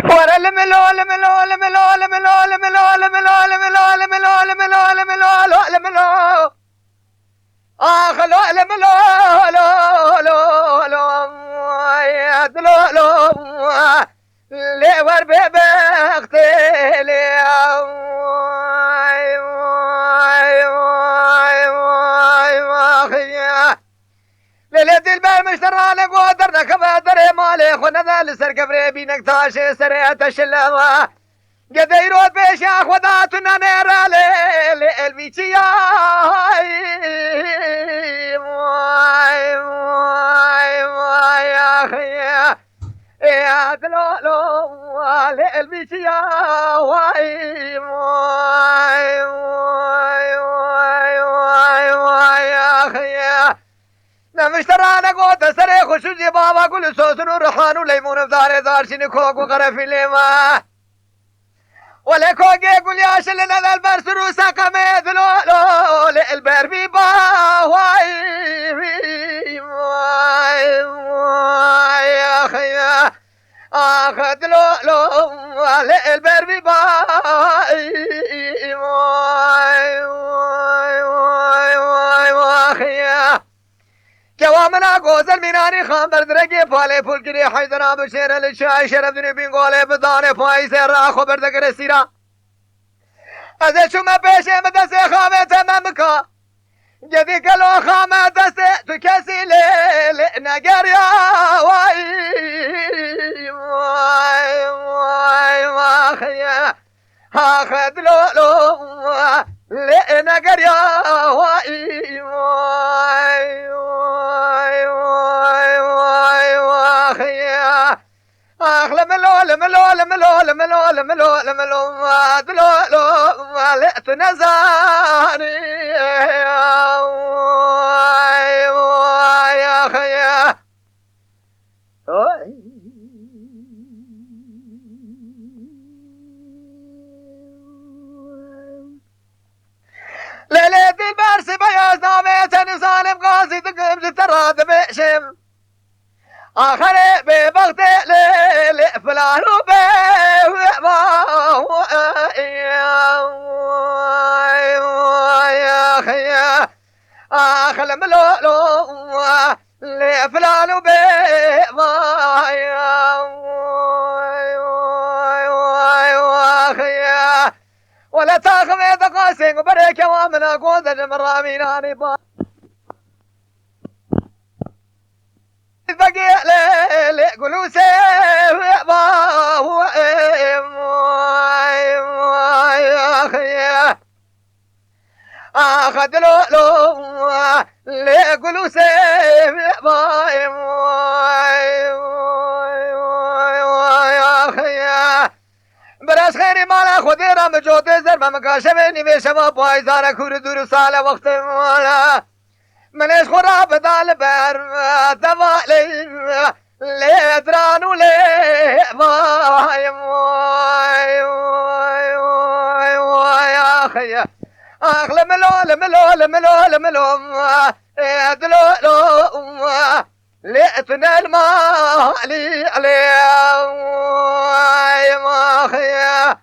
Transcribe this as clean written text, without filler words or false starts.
ورا الملو الملو الملو الملو الملو الملو الملو الملو الملو الملو الملو اخلو الملو لو لو لو يا دلو لو لي ور بختي ليلة البال مشترى لك ودرنا كما دري مالي خونا ذا لسر كفري بينك تاشي سريعة الشلوة قد يرود بيشاخ وذاتنا نيرا ليل البيتي يا اخي يا دلولو ليل بيتي يا واي مشترى لقوت سري خشوجي بابا كل صوت ورحان وليمون بدار دار شني كوك وقرفي لما ولا كوك يقول يا شلنا ذا البرس روسا كميد لو البر في باواي يا اخي اخذ لو البر في باي كوامنا غوزل ميناني خام بردرگی پاله پول کری حیدنا بشیر لشای شرف دنی بینگوله بدانه پای سر را خبر دگر سیرا از شما پیشه مدست خامه تمام کا جدی کلو خامه دست تو کسی لیل نگر یا وای وای وای وای آخد لولو لیل نگر یا وای وای اخلم لول ملول ملول ملول ملول ملول ملول لقت نزاني يا اخي ليلة البرس بياز ناميتني ظالم قاصد قبل تراد بشم آخر ببغت ليل فلان يا خيا آخر ملولو لفلان يا ولا تاخذ دقاسين وبريك وامنا قوذ المرامين اني با بقي ليل قولوا يا اخي اخذ لو لي قولوا يا اخي براس خيري مالا خذي رام جوتي زر ما مكاشفني بشما بايزانا كور دور ساله وقت مالا منش خراب دال بر دوالي لي درانو لي واي واي واي واي واي اخي اغلى ملول ملول ملول ملول دلولو لقتنا المالي عليه واي ما اخي